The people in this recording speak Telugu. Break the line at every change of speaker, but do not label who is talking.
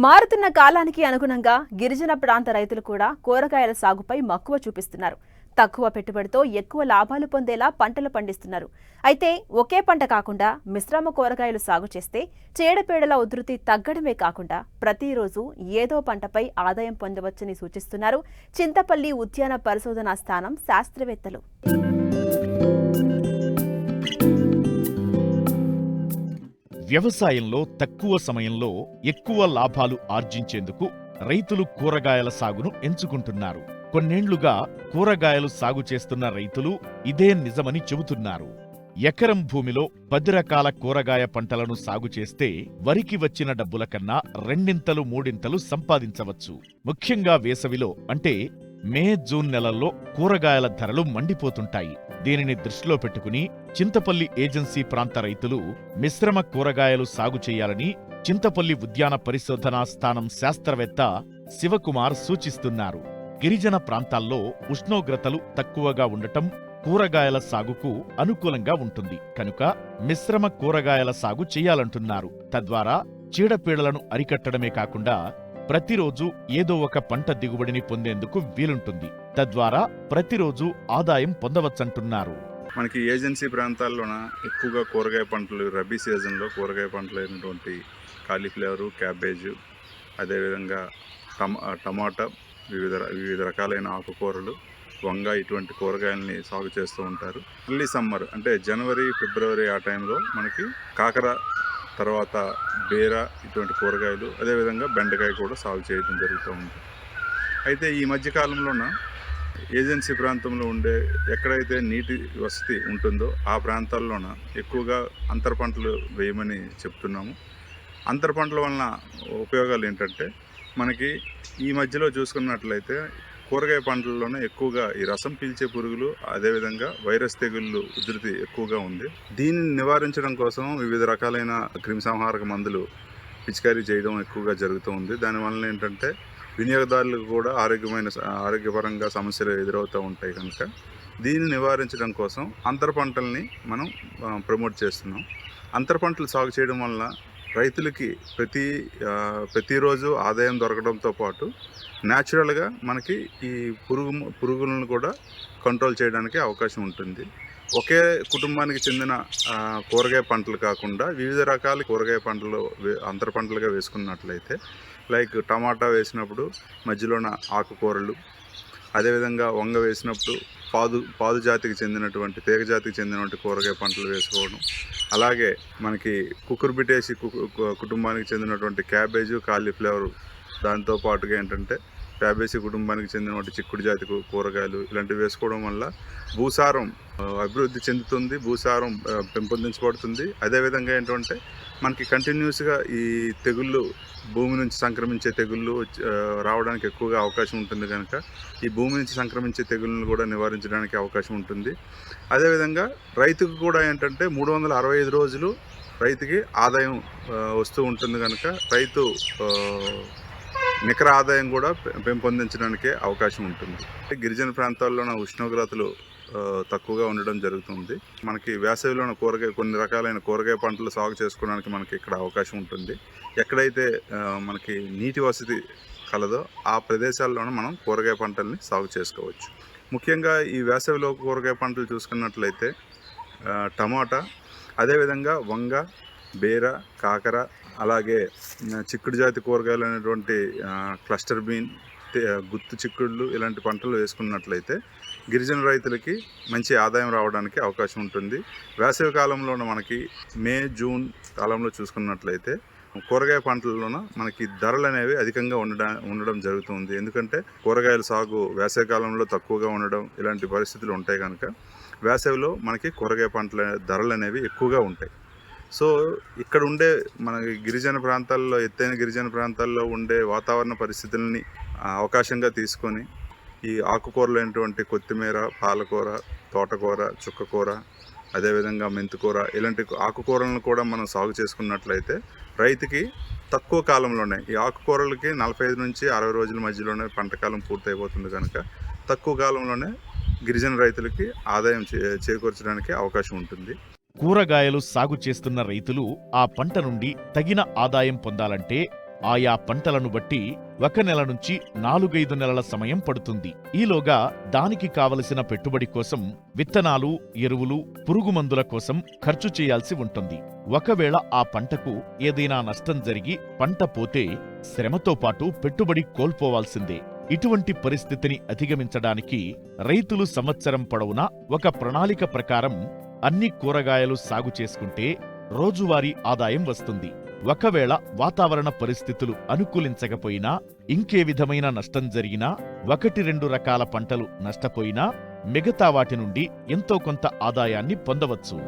మారుతున్న కాలానికి అనుగుణంగా గిరిజన ప్రాంత రైతులు కూడా కూరగాయల సాగుపై మక్కువ చూపిస్తున్నారు. తక్కువ పెట్టుబడితో ఎక్కువ లాభాలు పొందేలా పంటలు పండిస్తున్నారు. అయితే ఒకే పంట కాకుండా మిశ్రమ కూరగాయలు సాగు చేస్తే చీడపీడల ఉధృతి తగ్గడమే కాకుండా ప్రతిరోజు ఏదో పంటపై ఆదాయం పొందవచ్చని సూచిస్తున్నారు చింతపల్లి ఉద్యాన పరిశోధనా స్థానం శాస్త్రవేత్తలు.
వ్యవసాయంలో తక్కువ సమయంలో ఎక్కువ లాభాలు ఆర్జించేందుకు రైతులు కూరగాయల సాగును ఎంచుకుంటున్నారు. కొన్నేండ్లుగా కూరగాయలు సాగు చేస్తున్న రైతులు ఇదే నిజమని చెబుతున్నారు. ఎకరం భూమిలో 10 రకాల కూరగాయ పంటలను సాగు చేస్తే వరికి వచ్చిన డబ్బుల కన్నా రెండింతలు మూడింతలు సంపాదించవచ్చు. ముఖ్యంగా వేసవిలో అంటే మే జూన్ నెలల్లో కూరగాయల ధరలు మండిపోతుంటాయి. దీనిని దృష్టిలో పెట్టుకుని చింతపల్లి ఏజెన్సీ ప్రాంత రైతులు మిశ్రమ కూరగాయలు సాగు చేయాలని చింతపల్లి ఉద్యాన పరిశోధనా స్థానం శాస్త్రవేత్త శివకుమార్ సూచిస్తున్నారు. గిరిజన ప్రాంతాల్లో ఉష్ణోగ్రతలు తక్కువగా ఉండటం కూరగాయల సాగుకు అనుకూలంగా ఉంటుంది కనుక మిశ్రమ కూరగాయల సాగు చేయాలంటున్నారు. తద్వారా చీడపీడలను అరికట్టడమే కాకుండా ప్రతిరోజు ఏదో ఒక పంట దిగుబడిని పొందేందుకు వీలుంటుంది. తద్వారా ప్రతిరోజు ఆదాయం పొందవచ్చంటున్నారు.
మనకి ఏజెన్సీ ప్రాంతాల్లోన ఎక్కువగా కూరగాయ పంటలు రబీ సీజన్లో కూరగాయ పంటలు అయినటువంటి కాలీఫ్లవరు, క్యాబేజు, అదేవిధంగా టమాటా, వివిధ రకాలైన ఆకుకూరలు, వంగ ఇటువంటి కూరగాయలని సాగు చేస్తూ ఉంటారు. ఎర్లీ సమ్మర్ అంటే జనవరి, ఫిబ్రవరి ఆ టైంలో మనకి కాకర, తర్వాత బేర ఇటువంటి కూరగాయలు, అదేవిధంగా బెండకాయ కూడా సాగు చేయడం జరుగుతూ ఉంది. అయితే ఈ మధ్యకాలంలోన ఏజెన్సీ ప్రాంతంలో ఉండే ఎక్కడైతే నీటి వసతి ఉంటుందో ఆ ప్రాంతాల్లోన ఎక్కువగా అంతర పంటలు వేయమని చెప్తున్నాము. అంతర పంటల వలన ఉపయోగాలు ఏంటంటే మనకి ఈ మధ్యలో చూసుకున్నట్లయితే కూరగాయ పంటల్లోనే ఎక్కువగా ఈ రసం పీల్చే పురుగులు, అదేవిధంగా వైరస్ తెగుళ్ళు ఉధృతి ఎక్కువగా ఉంది. దీనిని నివారించడం కోసం వివిధ రకాలైన క్రిమిసంహారక మందులు పిచికారీ చేయడం ఎక్కువగా జరుగుతూ ఉంది. దానివల్ల ఏంటంటే వినియోగదారులకు కూడా ఆరోగ్యపరంగా సమస్యలు ఎదురవుతూ ఉంటాయి. కనుక దీన్ని నివారించడం కోసం అంతర పంటల్ని మనం ప్రమోట్ చేస్తున్నాం. అంతర పంటలు సాగు చేయడం వల్ల రైతులకి ప్రతిరోజు ఆదాయం దొరకడంతో పాటు న్యాచురల్గా మనకి ఈ పురుగులను కూడా కంట్రోల్ చేయడానికి అవకాశం ఉంటుంది. ఒకే కుటుంబానికి చెందిన కూరగాయ పంటలు కాకుండా వివిధ రకాల కూరగాయ పంటలు అంతర పంటలుగా వేసుకున్నట్లయితే లైక్ టమాటా వేసినప్పుడు మధ్యలోన ఆకుకూరలు, అదేవిధంగా వంగ వేసినప్పుడు పాదు జాతికి చెందినటువంటి తీగ జాతికి చెందినటువంటి కూరగాయ పంటలు వేసుకోవడం, అలాగే మనకి కుకుర్బిటేసి కుటుంబానికి చెందినటువంటి క్యాబేజు, కాలీఫ్లవర్, దాంతో పాటుగా ఏంటంటే ఫ్యాబేసి కుటుంబానికి చెందినటువంటి చిక్కుడు జాతి కూరగాయలు ఇలాంటివి వేసుకోవడం వల్ల భూసారం అభివృద్ధి చెందుతుంది, భూసారం పెంపొందించబడుతుంది. అదేవిధంగా ఏంటంటే మనకి కంటిన్యూస్గా ఈ తెగుళ్ళు, భూమి నుంచి సంక్రమించే తెగుళ్ళు రావడానికి ఎక్కువగా అవకాశం ఉంటుంది. కనుక ఈ భూమి నుంచి సంక్రమించే తెగుళ్ళను కూడా నివారించడానికి అవకాశం ఉంటుంది. అదేవిధంగా రైతుకు కూడా ఏంటంటే 365 రోజులు రైతుకి ఆదాయం వస్తూ ఉంటుంది. కనుక రైతు నికర ఆదాయం కూడా పెంపొందించడానికి అవకాశం ఉంటుంది. గిరిజన ప్రాంతాల్లోన ఉష్ణోగ్రతలు తక్కువగా ఉండడం జరుగుతుంది. మనకి వేసవిలోన కొన్ని రకాలైన కూరగాయ పంటలు సాగు చేసుకోవడానికి మనకి ఇక్కడ అవకాశం ఉంటుంది. ఎక్కడైతే మనకి నీటి వసతి కలదో ఆ ప్రదేశాల్లోనే మనం కూరగాయ పంటల్ని సాగు చేసుకోవచ్చు. ముఖ్యంగా ఈ వేసవిలో కూరగాయ పంటలు చూసుకున్నట్లయితే టమాటా, అదేవిధంగా వంగ, బేర, కాకర, అలాగే చిక్కుడు జాతి కూరగాయలు అనేటువంటి క్లస్టర్ బీన్, గుత్తు చిక్కుళ్ళు ఇలాంటి పంటలు వేసుకున్నట్లయితే గిరిజన రైతులకి మంచి ఆదాయం రావడానికి అవకాశం ఉంటుంది. వేసవి కాలంలోన మనకి మే జూన్ కాలంలో చూసుకున్నట్లయితే కూరగాయ పంటల్లోన మనకి ధరలు అనేవి అధికంగా ఉండడం జరుగుతుంది. ఎందుకంటే కూరగాయల సాగు వేసవి కాలంలో తక్కువగా ఉండడం ఇలాంటి పరిస్థితులు ఉంటాయి. కనుక వేసవిలో మనకి కూరగాయ పంటల ధరలు అనేవి ఎక్కువగా ఉంటాయి. సో ఇక్కడ ఉండే మన గిరిజన ప్రాంతాల్లో, ఎత్తైన గిరిజన ప్రాంతాల్లో ఉండే వాతావరణ పరిస్థితులని అవకాశంగా తీసుకొని ఈ ఆకుకూరలు అయినటువంటి కొత్తిమీర, పాలకూర, తోటకూర, చుక్కకూర, అదేవిధంగా మెంతికూర ఇలాంటి ఆకుకూరలను కూడా మనం సాగు చేసుకున్నట్లయితే రైతుకి తక్కువ కాలంలోనే ఈ ఆకుకూరలకి 45 నుంచి 60 రోజుల మధ్యలోనే పంటకాలం పూర్తయిపోతుంది. కనుక తక్కువ కాలంలోనే గిరిజన రైతులకి ఆదాయం చేకూర్చడానికి అవకాశం ఉంటుంది.
కూరగాయలు సాగు చేస్తున్న రైతులు ఆ పంట నుండి తగిన ఆదాయం పొందాలంటే ఆయా పంటలను బట్టి 1 నెల నుంచి 4-5 నెలల సమయం పడుతుంది. ఈలోగా దానికి కావలసిన పెట్టుబడి కోసం విత్తనాలు, ఎరువులు, పురుగుమందుల కోసం ఖర్చు చేయాల్సి ఉంటుంది. ఒకవేళ ఆ పంటకు ఏదైనా నష్టం జరిగి పంట పోతే శ్రమతో పాటు పెట్టుబడి కోల్పోవాల్సిందే. ఇటువంటి పరిస్థితిని అధిగమించడానికి రైతులు సంవత్సరం పొడవునా ఒక ప్రణాళిక ప్రకారం అన్ని కూరగాయలు సాగు చేసుకుంటే రోజువారీ ఆదాయం వస్తుంది. ఒకవేళ వాతావరణ పరిస్థితులు అనుకూలించకపోయినా, ఇంకే విధమైన నష్టం జరిగినా, 1-2 రకాల పంటలు నష్టపోయినా మిగతా వాటి నుండి ఎంతో కొంత ఆదాయాన్ని పొందవచ్చు.